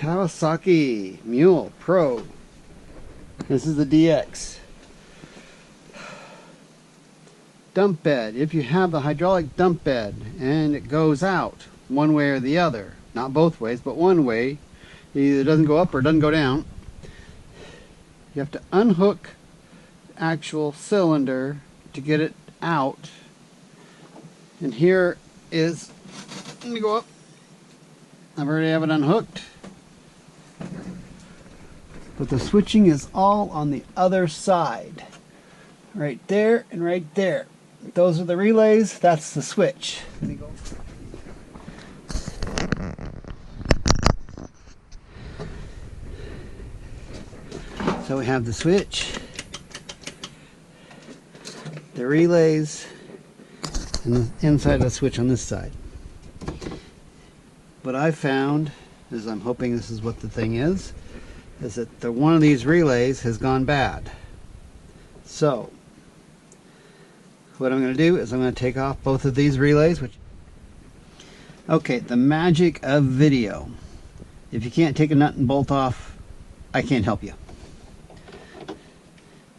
Kawasaki Mule Pro. This is the DX. Dump bed. If you have the hydraulic dump bed and it goes out one way or the other, not both ways, but one way, it either doesn't go up or doesn't go down, you have to unhook the actual cylinder to get it out. And here is, let me go up. I've already have it unhooked. But the switching is all on the other side. Right there and right there. Those are the relays, that's the switch. Let me go. So we have the switch, the relays, and the inside of the switch on this side. What I found is, I'm hoping this is what the thing is that one of these relays has gone bad. So what I'm going to do is I'm going to take off both of these relays. Okay, the magic of video. If you can't take a nut and bolt off, I can't help you.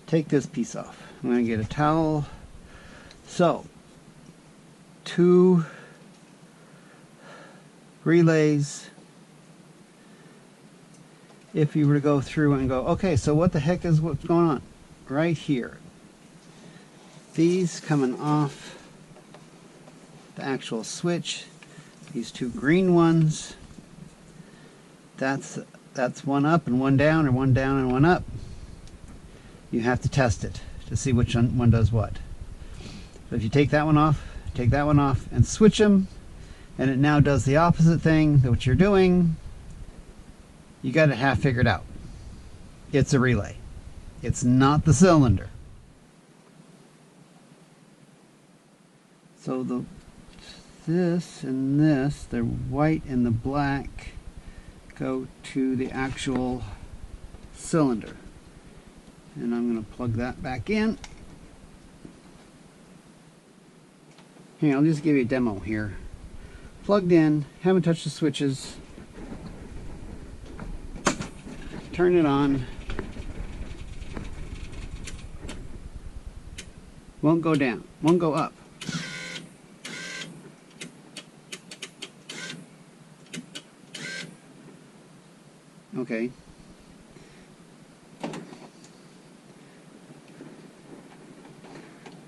Take this piece off. I'm going to get a towel. So, 2 relays. If you were to go through and go, okay, so what the heck is what's going on? Right here. These coming off the actual switch. These 2 green ones. That's one up and one down, or one down and one up. You have to test it to see which one does what. So if you take that one off, and switch them, and it now does the opposite thing than what you're doing, you got it half figured out. It's a relay. It's not the cylinder. So this and this, the white and the black, go to the actual cylinder. And I'm going to plug that back in. Here, I'll just give you a demo here. Plugged in, haven't touched the switches. Turn it on. Won't go down, won't go up. Okay.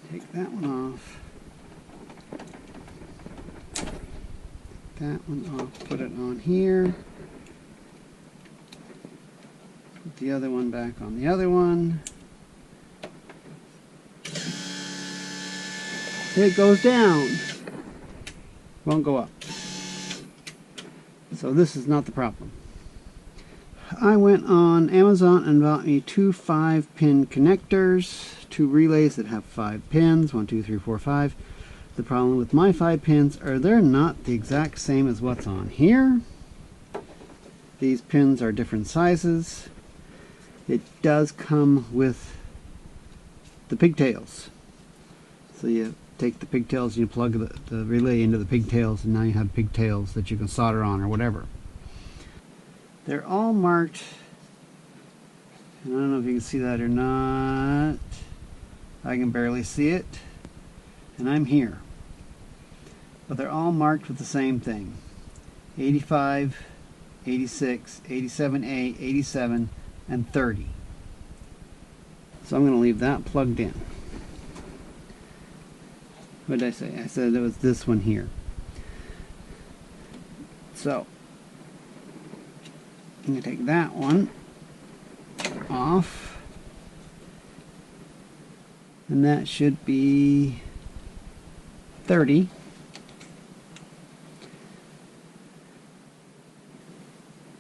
Take that one off. That one off, put it on here. Put the other one back on the other one. It goes down. Won't go up. So this is not the problem. I went on Amazon and bought me 2 5-pin connectors, 2 relays that have 5 pins, 1, 2, 3, 4, 5. The problem with my 5 pins are they're not the exact same as what's on here. These pins are different sizes. It does come with the pigtails. So you take the pigtails and you plug the relay into the pigtails, and now you have pigtails that you can solder on or whatever. They're all marked, and I don't know if you can see that or not. I can barely see it, and I'm here. But they're all marked with the same thing. 85, 86, 87A, 87, and 30. So I'm going to leave that plugged in. What did I say? I said it was this one here. So I'm going to take that one off, and that should be 30.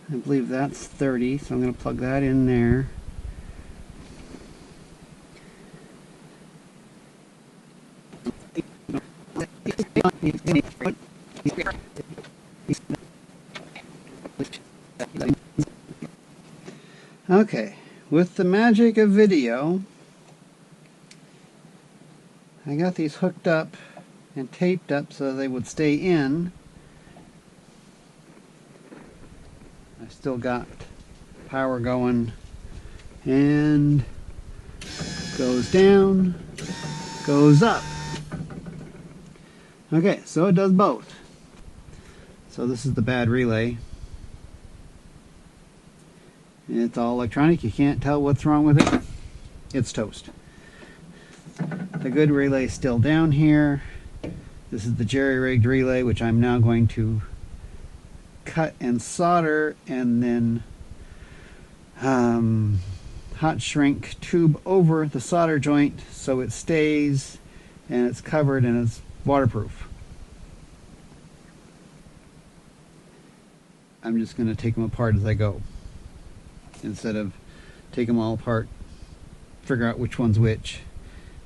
I believe that's 30, so I'm going to plug that in there. Okay, with the magic of video, I got these hooked up and taped up so they would stay in. I I still got power going, and goes down, goes up. Okay, so it does both. So this is the bad relay. It's all electronic. You can't tell what's wrong with it. It's toast. The good relay is still down here. This is the jerry-rigged relay, which I'm now going to cut and solder and then hot shrink tube over the solder joint so it stays and it's covered and it's waterproof. I'm just going to take them apart as I go instead of take them all apart, figure out which one's which,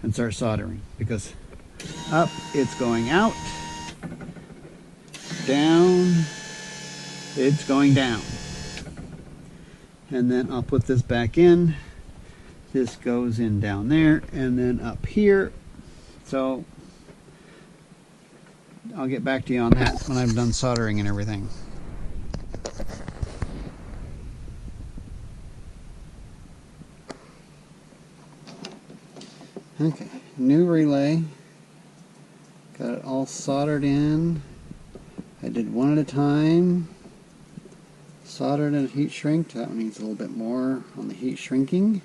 and start soldering, because up it's going out, down it's going down. And then I'll put this back in. This goes in down there and then up here. So I'll get back to you on that when I'm done soldering and everything. Okay, new relay. Got it all soldered in. I did one at a time. Soldered and heat shrinked. That one needs a little bit more on the heat shrinking.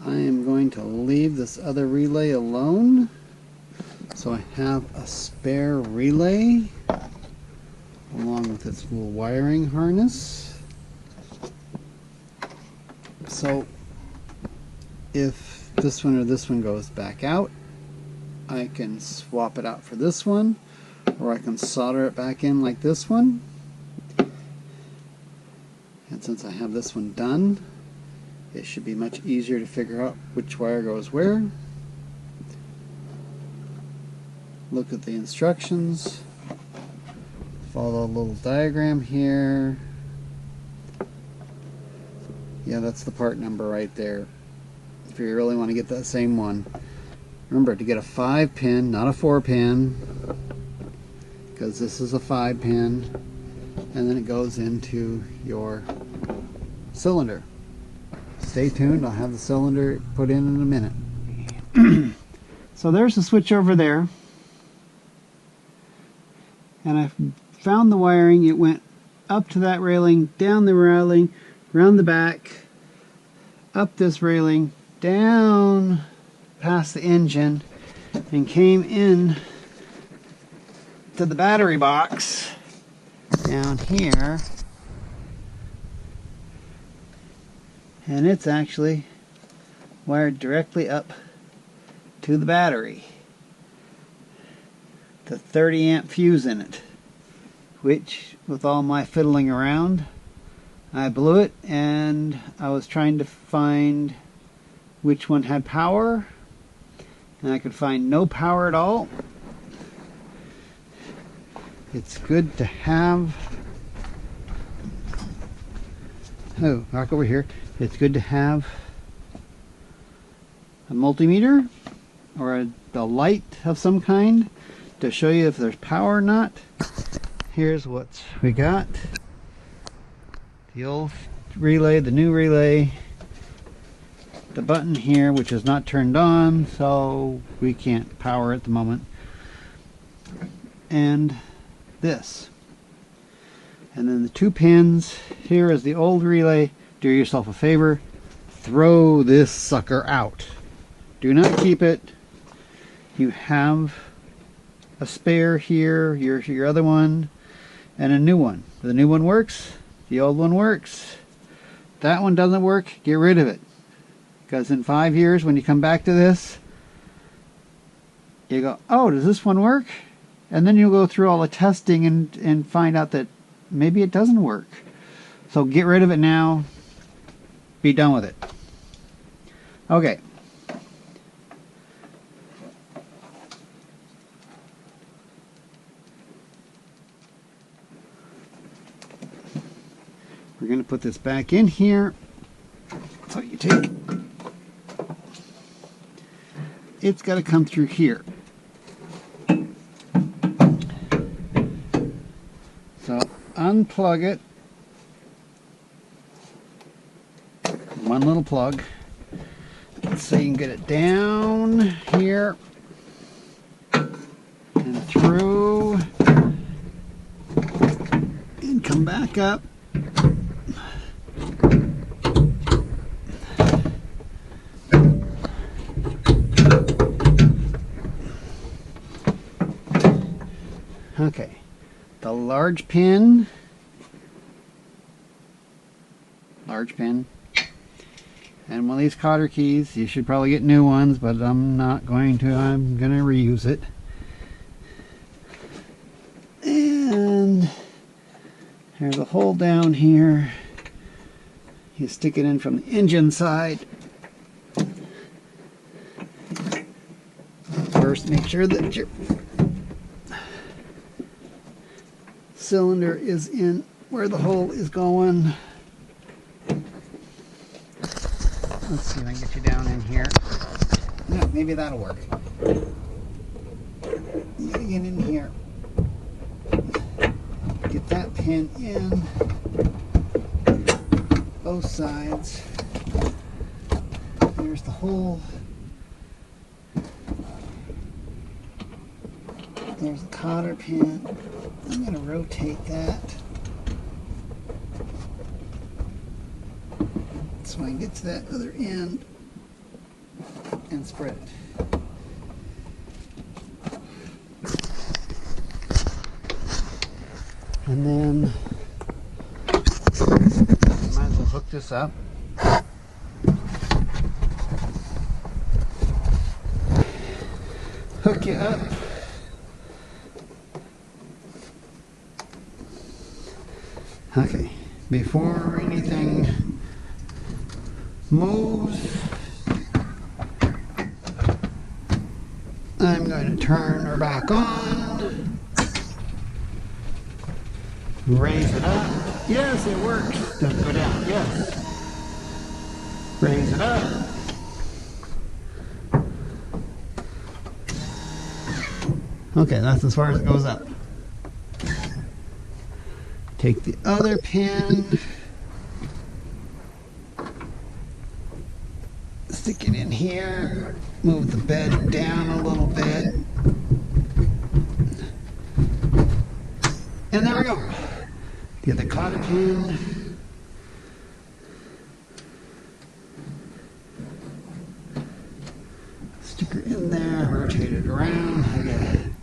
I am going to leave this other relay alone, so I have a spare relay along with its little wiring harness. So if this one or this one goes back out, I can swap it out for this one, or I can solder it back in like this one. And since I have this one done, it should be much easier to figure out which wire goes where. Look at the instructions, follow a little diagram here. Yeah, that's the part number right there, if you really want to get that same one. Remember to get a 5-pin, not a 4-pin, because this is a 5-pin, and then it goes into your cylinder. Stay tuned, I'll have the cylinder put in a minute. So there's the switch over there, and I found the wiring. It went up to that railing, down the railing, around the back, up this railing, down past the engine, and came in to the battery box down here, and it's actually wired directly up to the battery. The 30 amp fuse in it, which with all my fiddling around I blew it, and I was trying to find which one had power, and I could find no power at all. It's good to have, back over here, it's good to have a multimeter or a light of some kind to show you if there's power or not. Here's what we got. The old relay, the new relay, the button here which is not turned on, so we can't power at the moment, and this. And then the 2 pins. Here is the old relay. Do yourself a favor, throw this sucker out. Do not keep it. You have a spare here, your other one, and a new one. The new one works, the old one works. That one doesn't work, get rid of it. Because in 5 years, when you come back to this, you go, oh, does this one work? And then you'll go through all the testing and find out that maybe it doesn't work. So get rid of it now. Be done with it. Okay. We're going to put this back in here. So you take, it's got to come through here. So unplug it. One little plug. So you can get it down here and through and come back up. Okay, the large pin, and one of these cotter keys. You should probably get new ones, but I'm not going to. I'm going to reuse it. And there's a hole down here. You stick it in from the engine side. First, make sure that your cylinder is in where the hole is going. Let's see if I can get you down in here. Yeah, maybe that'll work. You gotta get in here. Get that pin in both sides. There's the hole. There's the cotter pin. I'm going to rotate that so I can get to that other end and spread it. And then might as well hook this up. Hook you up. Okay, before anything moves, I'm going to turn her back on, raise it up. Yes, it works. Doesn't go down. Yes. Raise it up. Okay, that's as far as it goes up. Take the other pin, stick it in here, move the bed down a little bit, and there we go. Get the cotter pin, stick her in there, rotate it around, again.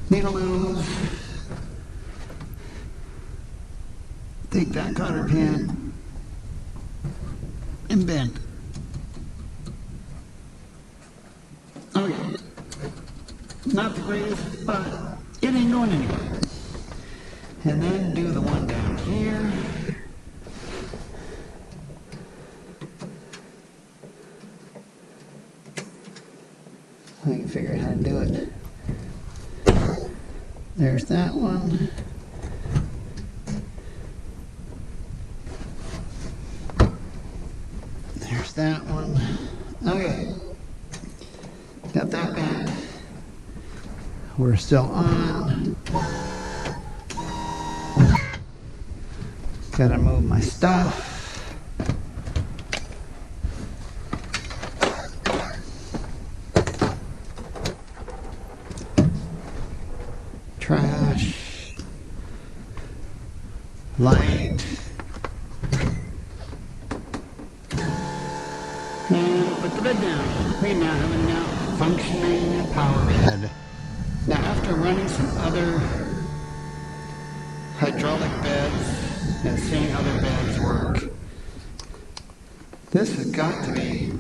Needle move. Take that cotter pin and bend. Okay. Not the greatest, but it ain't going anywhere. And then do the one down here. I can figure out how to do it. There's that one. There's that one. Okay. Got that bent. We're still on. Gotta move my stuff. Trash. Light. And put the bed down. We now have a now functioning power bed. Now after running some other hydraulic beds and seeing other beds work, this has got to be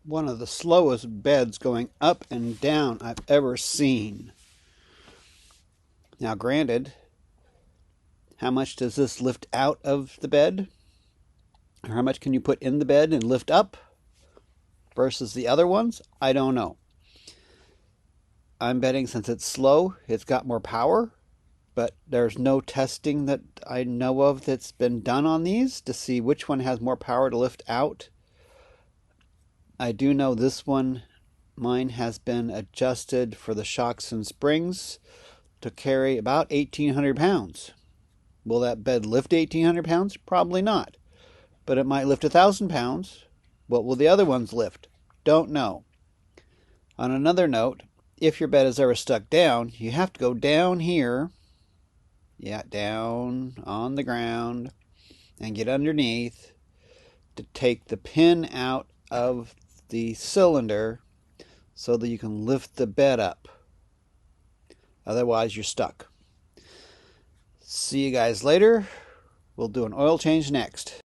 one of the slowest beds going up and down I've ever seen. Now granted, how much does this lift out of the bed? Or how much can you put in the bed and lift up versus the other ones? I don't know. I'm betting since it's slow, it's got more power, but there's no testing that I know of that's been done on these to see which one has more power to lift out. I do know this one, mine has been adjusted for the shocks and springs to carry about 1,800 pounds. Will that bed lift 1,800 pounds? Probably not. But it might lift 1,000 pounds. What will the other ones lift? Don't know. On another note, if your bed is ever stuck down, you have to go down here, down on the ground, and get underneath to take the pin out of the cylinder so that you can lift the bed up. Otherwise, you're stuck. See you guys later. We'll do an oil change next.